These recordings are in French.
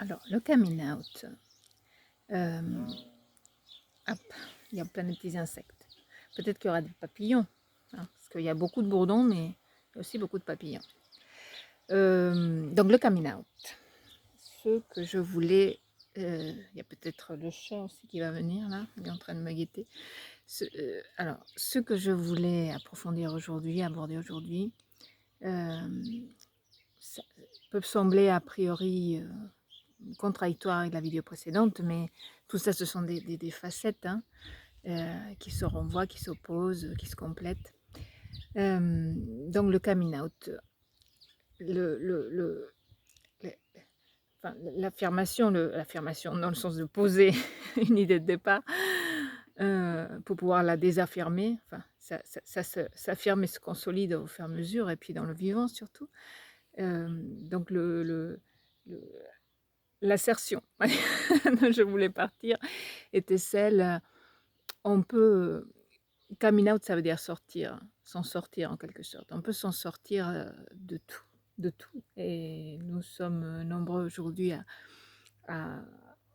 Alors, le coming out, euh, hop, il y a plein de petits insectes. Peut-être qu'il y aura des papillons, hein, parce qu'il y a beaucoup de bourdons, mais il y a aussi beaucoup de papillons. Donc, le coming out, ce que je voulais, il y a peut-être le chat aussi qui va venir là, il est en train de me guetter. Alors, ce que je voulais approfondir aujourd'hui, aborder aujourd'hui, ça peut sembler a priori contradictoire avec la vidéo précédente, mais tout ça, ce sont des facettes hein, qui se renvoient, qui s'opposent, qui se complètent. Donc le coming out, enfin, l'affirmation dans le sens de poser une idée de départ pour pouvoir la désaffirmer, enfin, ça s'affirme et se consolide au fur et à mesure, et puis dans le vivant surtout. Donc l'assertion dont je voulais partir était celle, on peut, coming out, ça veut dire sortir, s'en sortir en quelque sorte. On peut s'en sortir de tout, de tout. Et nous sommes nombreux aujourd'hui à,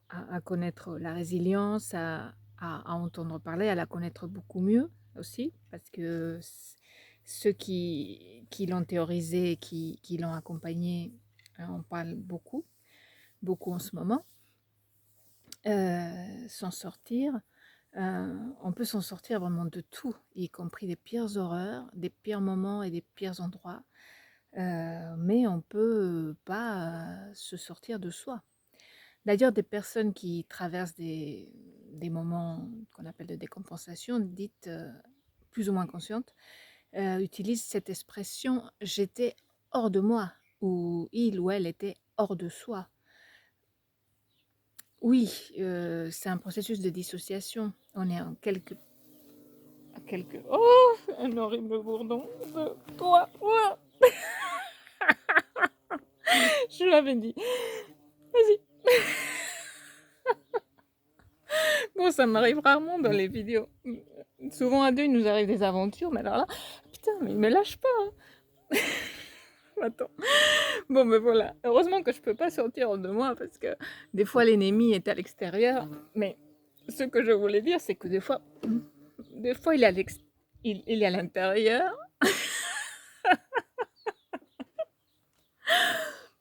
à connaître la résilience, à entendre parler, à la connaître beaucoup mieux aussi, parce que ceux qui l'ont théorisé, qui l'ont accompagné, en parlent beaucoup, beaucoup en ce moment. S'en sortir, on peut s'en sortir vraiment de tout, y compris des pires horreurs, des pires moments et des pires endroits, mais on peut pas se sortir de soi. D'ailleurs, des personnes qui traversent des moments qu'on appelle de décompensation, dites plus ou moins conscientes, utilisent cette expression « j'étais hors de moi » ou il ou elle était hors de soi. Oui, c'est un processus de dissociation. On est à quelques... Oh, un horrible bourdon de toi. Ouah. Je l'avais dit. Vas-y. Bon, ça m'arrive rarement dans les vidéos. Souvent à deux, il nous arrive des aventures, mais alors là, putain, mais il me lâche pas. Hein. Attends. Bon, mais voilà. Heureusement que je peux pas sortir de moi parce que des fois l'ennemi est à l'extérieur. Mais ce que je voulais dire, c'est que des fois il est il est à l'intérieur.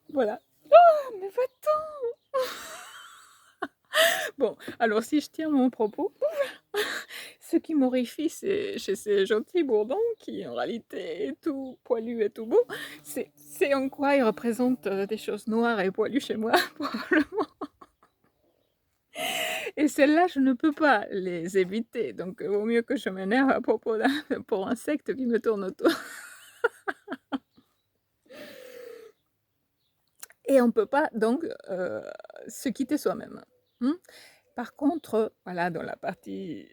Voilà. Oh, mais va-t'en. Bon, alors si je tiens mon propos, ce qui m'horrifie chez ces gentils bourdons, qui en réalité est tout poilu et tout beau, c'est en quoi ils représentent des choses noires et poilues chez moi, probablement. Et celles-là, je ne peux pas les éviter, donc il vaut mieux que je m'énerve à propos d'un pauvre insecte qui me tourne autour. Et on ne peut pas donc se quitter soi-même. Par contre, voilà, dans la partie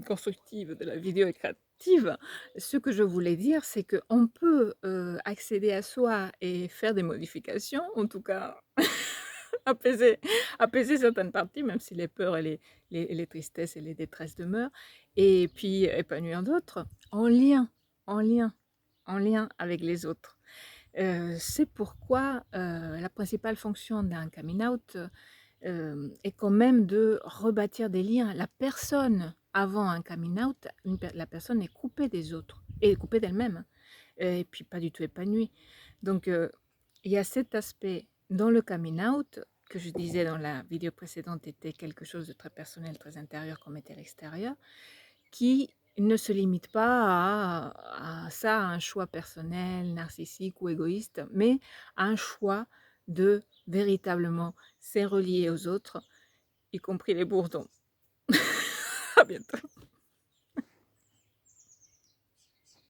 constructive de la vidéo et créative, ce que je voulais dire, c'est qu'on peut accéder à soi et faire des modifications, en tout cas apaiser certaines parties, même si les peurs et les tristesses et les détresses demeurent, et puis épanouir d'autres, en lien, en lien, en lien avec les autres. C'est pourquoi la principale fonction d'un coming out est quand même de rebâtir des liens. La personne, avant un coming out, la personne est coupée des autres, et coupée d'elle-même, et puis pas du tout épanouie. Donc, il y a cet aspect dans le coming out, que je disais dans la vidéo précédente, était quelque chose de très personnel, très intérieur, comme était l'extérieur, qui ne se limite pas à ça, à un choix personnel, narcissique ou égoïste, mais à un choix de véritablement s'est relié aux autres, y compris les bourdons. À bientôt.